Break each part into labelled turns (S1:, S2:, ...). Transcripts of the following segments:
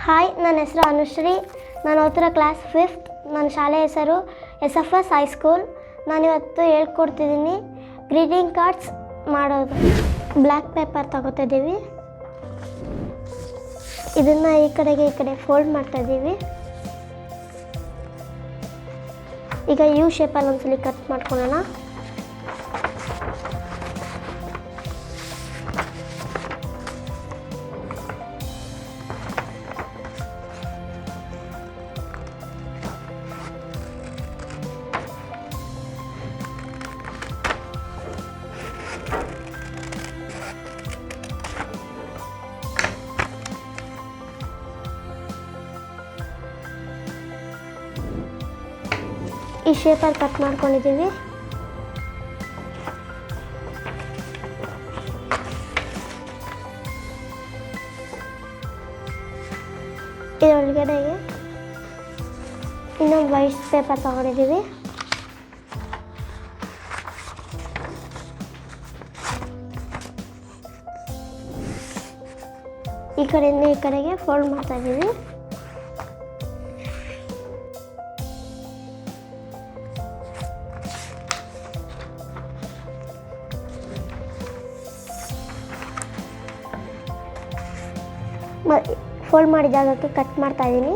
S1: Hi, ನನ್ನ ಹೆಸರು ಅನುಶ್ರೀ. ನಾನು ಓದ್ತಿರೋ ಕ್ಲಾಸ್ 5th. ನನ್ನ ಶಾಲೆ ಹೆಸರು SFS ಹೈಸ್ಕೂಲ್. ನಾನಿವತ್ತು ಹೇಳ್ಕೊಡ್ತಿದ್ದೀನಿ ಗ್ರೀಟಿಂಗ್ ಕಾರ್ಡ್ಸ್ ಮಾಡೋದು. ಬ್ಲ್ಯಾಕ್ ಪೇಪರ್ ತಗೋತಿದ್ದೀವಿ. ಇದನ್ನು ಈ ಕಡೆ ಫೋಲ್ಡ್ ಮಾಡ್ತಾಯಿದ್ದೀವಿ. ಈಗ ಯು ಶೇಪಲ್ಲಿ ಒಂದ್ಸಲಿ ಕಟ್ ಮಾಡ್ಕೊಳ್ಳೋಣ. ಈ ಶೇಪಲ್ಲಿ ಕಟ್ ಮಾಡ್ಕೊಂಡಿದ್ದೀವಿ. ಇದರೊಳಗಡೆಗೆ ಇನ್ನೊಂದು ವೈಟ್ ಪೇಪರ್ ತಗೊಂಡಿದ್ದೀವಿ. ಈ ಕಡೆಯಿಂದ ಈ ಕಡೆಗೆ ಫೋಲ್ಡ್ ಮಾಡ್ತಾ ಇದ್ದೀವಿ. ಫೋಲ್ಡ್ ಮಾಡಿದ ಜಾಗಕ್ಕೆ ಕಟ್ ಮಾಡ್ತಾ ಇದ್ದೀನಿ.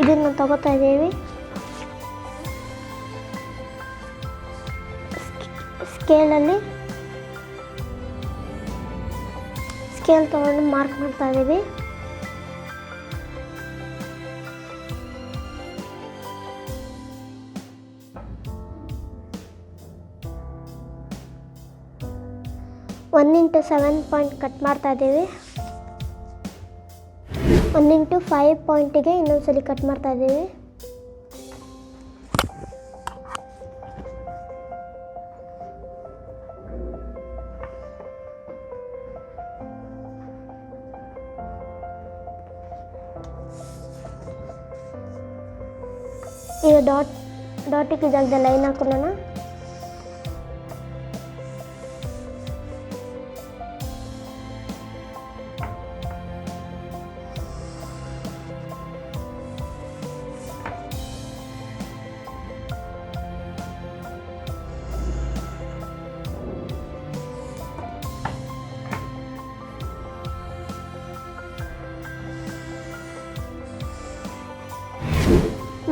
S1: ಇದನ್ನು ತಗೋತಾ ಇದ್ದೀವಿ. ಸ್ಕೇಲ್ ತೊಗೊಂಡು ಮಾರ್ಕ್ ಮಾಡ್ತಾ ಇದ್ದೀವಿ. ಒನ್ ಇಂಟು 7 ಪಾಯಿಂಟ್ ಕಟ್ ಮಾಡ್ತಾ ಇದ್ದೀವಿ. 1 ಇಂಟು 5 ಪಾಯಿಂಟಿಗೆ ಇನ್ನೊಂದ್ಸಲಿ ಕಟ್ ಮಾಡ್ತಾ ಇದ್ದೀವಿ. ಈಗ ಡಾಟಿಗೆ ಜಾಗದಲ್ಲಿ ಲೈನ್ ಹಾಕೊಳ್ಳೋಣ.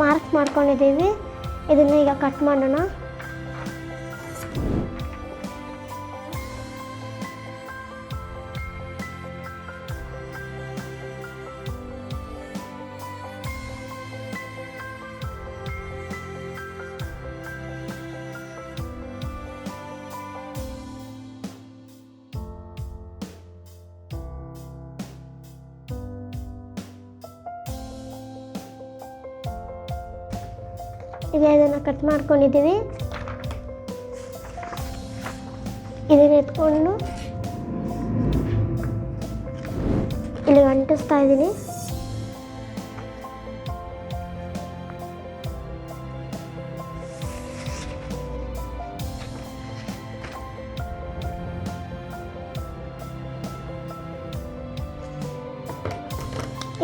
S1: ಮಾರ್ಕ್ ಮಾಡ್ಕೊಂಡಿದ್ದೀವಿ. ಇದನ್ನು ಈಗ ಕಟ್ ಮಾಡೋಣ. ಈಗ ಇದನ್ನು ಕಟ್ ಮಾಡ್ಕೊಂಡಿದ್ದೀವಿ. ಇದನ್ನು ಎತ್ಕೊಂಡು ಇಲ್ಲಿ ಅಂಟಿಸ್ತಾ ಇದ್ದೀನಿ.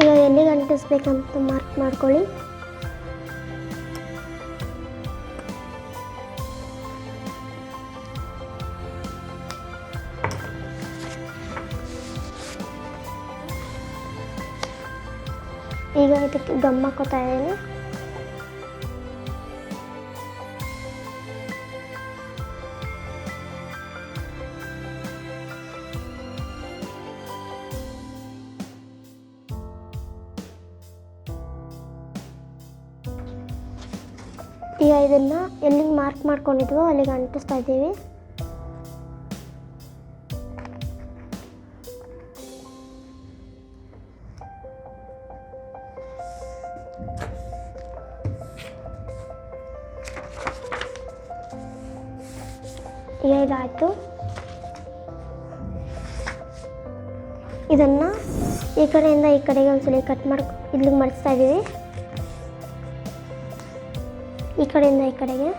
S1: ಈಗ ಎಲ್ಲಿಗೆ ಅಂಟಿಸ್ಬೇಕಂತ ಮಾರ್ಕ್ ಮಾಡ್ಕೊಳ್ಳಿ. ಈಗ ಇದಕ್ಕೆ ಗಮ್ ಹಾಕೋತಾ ಇದ್ದೀನಿ. ಈಗ ಇದನ್ನು ಎಲ್ಲಿಗೆ ಮಾರ್ಕ್ ಮಾಡ್ಕೊಂಡಿದ್ವೋ ಅಲ್ಲಿಗೆ ಅಂಟಿಸ್ತಾ ಇದ್ದೀವಿ. ಈಗ ಇದಾಯಿತು. ಇದನ್ನು ಈ ಕಡೆಯಿಂದ ಈ ಕಡೆಗೆ ಒಂದ್ಸಲ ಕಟ್ ಮಾಡಿ ಇಲ್ಲಿಗೆ ಮಡಿಸ್ತಾ ಇದ್ದೀವಿ. ಈ ಕಡೆಯಿಂದ ಈ ಕಡೆಗೆ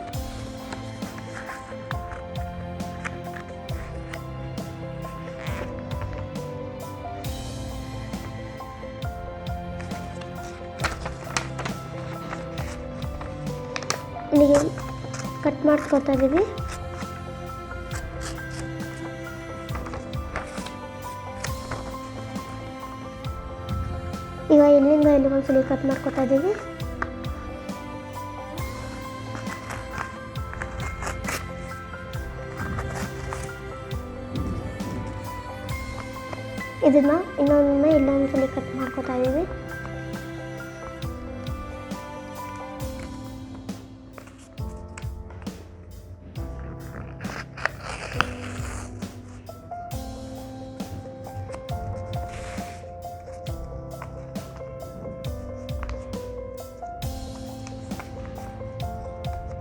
S1: ಇಲ್ಲಿಗೆ ಕಟ್ ಮಾಡಿಸ್ಕೊತಾ ಇದ್ದೀವಿ. ಈಗ ಇಲ್ಲಿಂದ ಇಲ್ಲಿ ಒಂದ್ಸಲ ಕಟ್ ಮಾಡ್ಕೊತಾ ಇದ್ದೀವಿ. ಇದನ್ನು ಇನ್ನೊಮ್ಮೆ ಇಲ್ಲೊಂದ್ಸಲ ಕಟ್ ಮಾಡ್ಕೊತಾ ಇದ್ದೀವಿ.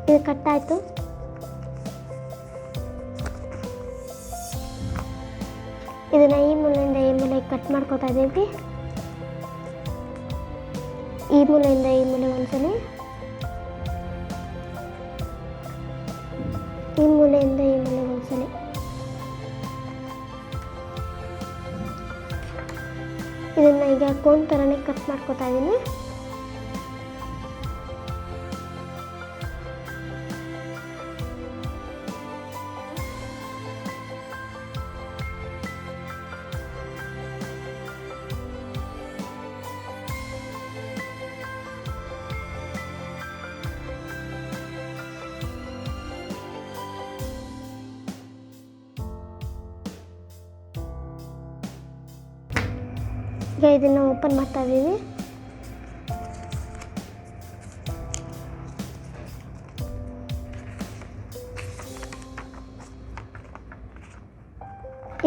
S1: ಇದು ಕಟ್ಟಾಯಿತು. ಇದನ್ನು ಈ ಮೂಲೆಯಿಂದ ಈ ಮೂಲೆಗೆ ಕಟ್ ಮಾಡ್ಕೊತಾ ಇದ್ದೀವಿ. ಈ ಮೂಲೆಯಿಂದ ಈ ಮೂಲೆ ಒಂದ್ಸಲಿ, ಈ ಮೂಲೆಯಿಂದ ಈ ಮೂಲೆ ಒಂದ್ಸಲಿ. ಇದನ್ನು ಈಗ ಕೋನ್ ಥರನೇ ಕಟ್ ಮಾಡ್ಕೊತಾ ಇದ್ದೀನಿ. ಈಗ ಇದನ್ನು ಓಪನ್ ಮಾಡ್ತಾ ಇದ್ದೀವಿ.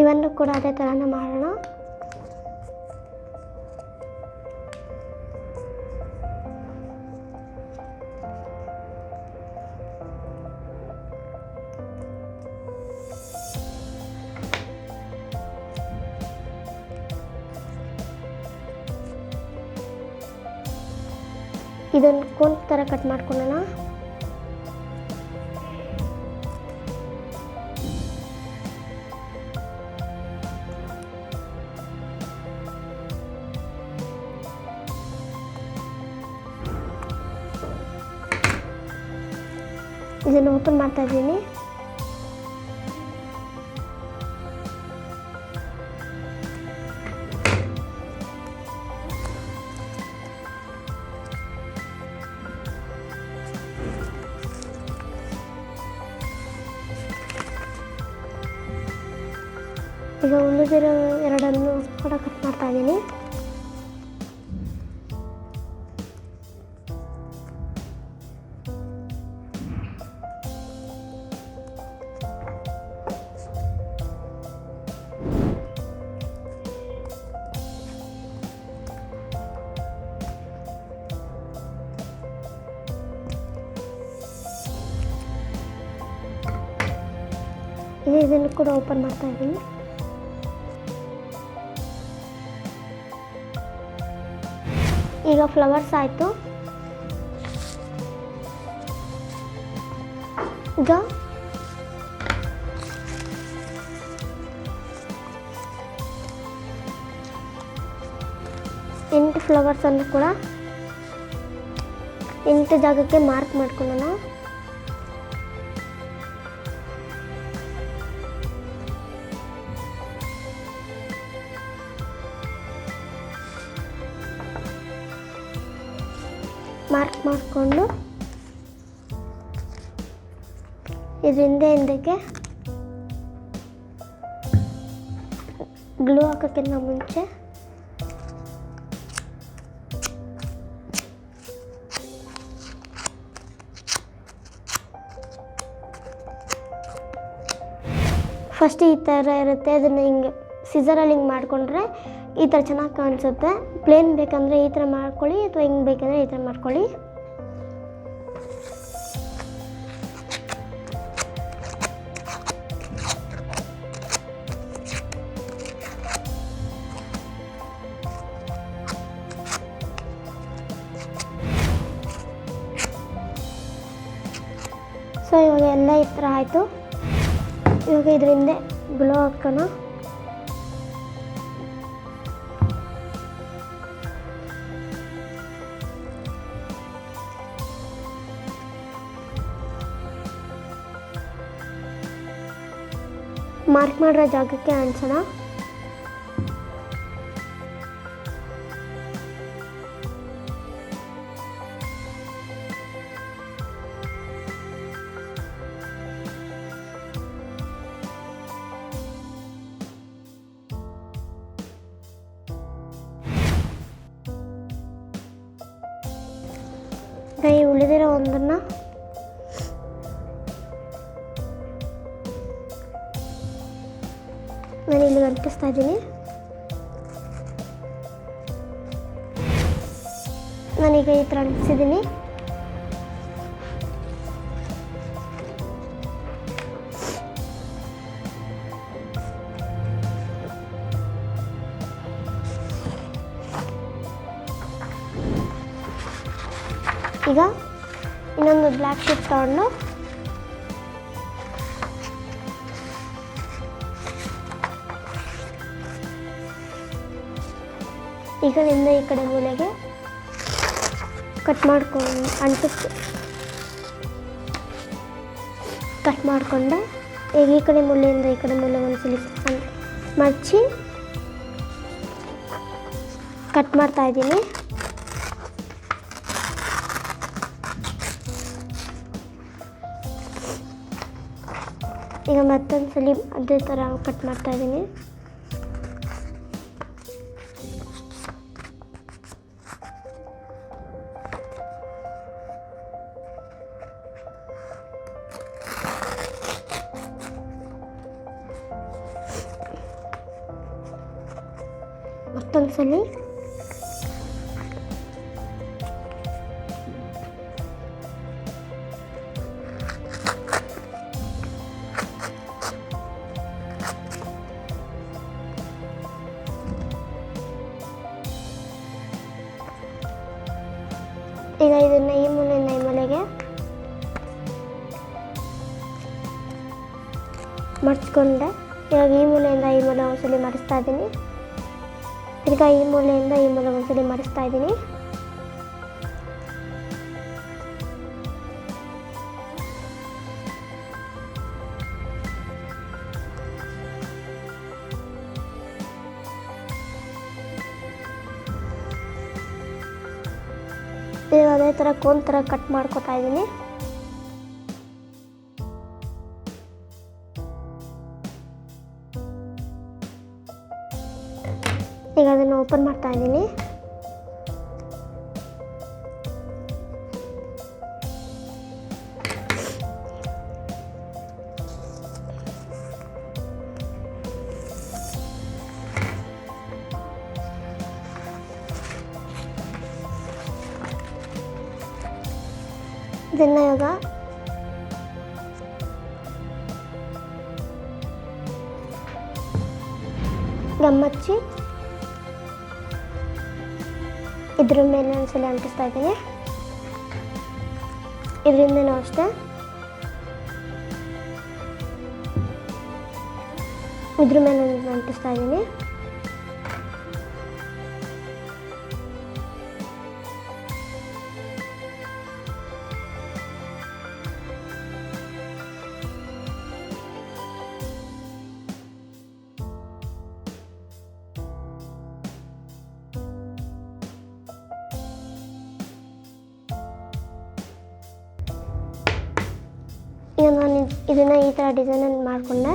S1: ಇವನ್ನು ಕೂಡ ಅದೇ ಥರನೇ ಮಾಡೋಣ. ಇದನ್ನು ಕೋನ್ ಥರ ಕಟ್ ಮಾಡ್ಕೊಳ್ಳೋಣ. ಇದನ್ನು ಓಪನ್ ಮಾಡ್ತಾ ಇದ್ದೀನಿ. ಈಗ ಉಳಿದಿರೋ ಎರಡನ್ನು ಕೂಡ ಕಟ್ ಮಾಡ್ತಾ ಇದ್ದೀನಿ. ಇದನ್ನು ಕೂಡ ಓಪನ್ ಮಾಡ್ತಾ ಇದ್ದೀನಿ. ಈಗ ಫ್ಲವರ್ಸ್ ಆಯಿತು. ಈಗ ಎಂಟು ಫ್ಲವರ್ಸನ್ನು ಕೂಡ 8 ಜಾಗಕ್ಕೆ ಮಾರ್ಕ್ ಮಾಡ್ಕೊಳ್ಳೋಣ. ಮಾರ್ಕ್ ಮಾಡಿಕೊಂಡು ಇದರಿಂದ ಹಿಂದಕ್ಕೆ ಗ್ಲೂ ಹಾಕೋಕ್ಕಿಂತ ಮುಂಚೆ ಫಸ್ಟ್ ಈ ಥರ ಇರುತ್ತೆ. ಅದನ್ನು ಹಿಂಗೆ ಸಿಸರಲ್ಲಿ ಹಿಂಗೆ ಮಾಡಿಕೊಂಡ್ರೆ ಈ ಥರ ಚೆನ್ನಾಗಿ ಕಾಣಿಸುತ್ತೆ. ಪ್ಲೇನ್ ಬೇಕಂದರೆ ಈ ಥರ ಮಾಡ್ಕೊಳ್ಳಿ, ಅಥವಾ ಹಿಂಗೆ ಬೇಕಂದರೆ ಈ ಥರ ಮಾಡ್ಕೊಳ್ಳಿ. ಸೊ ಇವಾಗ ಎಲ್ಲ ಈ ಥರ ಆಯಿತು. ಇವಾಗ ಇದರಿಂದ ಗ್ಲೋ ಹಾಕೋಣ. ಮಾರ್ಕ್ ಮಾಡಿರೋ ಜಾಗಕ್ಕೆ ಅಂಟಿಸೋಣ. ಈ ಉಳಿದಿರೋ ಒಂದನ್ನು ನಾನು ಇಲ್ಲಿ ಅಂಟಿಸ್ತಾ ಇದ್ದೀನಿ. ನಾನೀಗ ಈ ಥರ ಅಂಟಿಸಿದ್ದೀನಿ. ಈಗ ಇನ್ನೊಂದು ಬ್ಲ್ಯಾಕ್ ಶೀಟ್ ತಗೊಂಡು ಈ ಕಡೆಯಿಂದ ಈ ಕಡೆ ಮೂಲೆಗೆ ಕಟ್ ಮಾಡಿಕೊಂಡು ಕಟ್ ಮಾಡಿಕೊಂಡೆ. ಈಗ ಈ ಕಡೆ ಮೂಲೆಯಿಂದ ಈ ಕಡೆ ಮೂಲೆ ಒಂದ್ಸಲಿ ಮಡಚಿ ಕಟ್ ಮಾಡ್ತಾಯಿದ್ದೀನಿ. ಈಗ ಮತ್ತೊಂದು ಸಲ ಅದೇ ಥರ ಕಟ್ ಮಾಡ್ತಾಯಿದ್ದೀನಿ. ಮತ್ತೊಂದು ಸಲ ಈಗ ಇದನ್ನು ಈ ಮೂಲೆಯಿಂದ ಈ ಮೂಲೆಗೆ ಮಡ್ಚ್ಕೊಂಡೆ. ಇವಾಗ ಈ ಮೂಲೆಯಿಂದ ಈ ಮೂಲೆ ಒಂದ್ಸಲಿ ಮಡಿಸ್ತಾ ಇದ್ದೀನಿ. ಈಗ ಈ ಮೂಲೆಯಿಂದ ಈ ಮೂಲೆ ಒಂದ್ಸಲಿ ಮಡಿಸ್ತಾ ಇದ್ದೀನಿ. ಅದೇ ಥರ ಕೋನ್ ಥರ ಕಟ್ ಮಾಡ್ಕೊತಾ ಇದ್ದೀನಿ. ಈಗ ಅದನ್ನು ಓಪನ್ ಮಾಡ್ತಾ ಇದ್ದೀನಿ. ಇದನ್ನು ಇವಾಗ ಗಮ್ಮಚ್ಚಿ ಇದ್ರ ಮೇಲೆ ಒಂದ್ಸಲ ಅಂಟಿಸ್ತಾ ಇದ್ದೀನಿ. ಇದರಿಂದನೂ ಅಷ್ಟೇ ಇದ್ರ ಮೇಲೆ ಅಂಟಿಸ್ತಾ ಇದ್ದೀನಿ. ಈಗ ನಾನು ಇದನ್ನು ಈ ಥರ ಡಿಸೈನಲ್ಲಿ ಮಾಡಿಕೊಂಡೆ.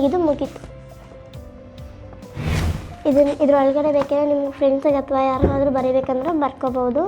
S1: ಇದು ಮುಗೀತು. ಇದ್ರೊಳಗಡೆ ಬೇಕಿದ್ರೆ ನಿಮ್ಮ ಫ್ರೆಂಡ್ಸಿಗೆ ಅಥವಾ ಯಾರಿಗಾದ್ರೂ ಬರೀಬೇಕಂದ್ರೆ ಬರ್ಕೋಬೋದು.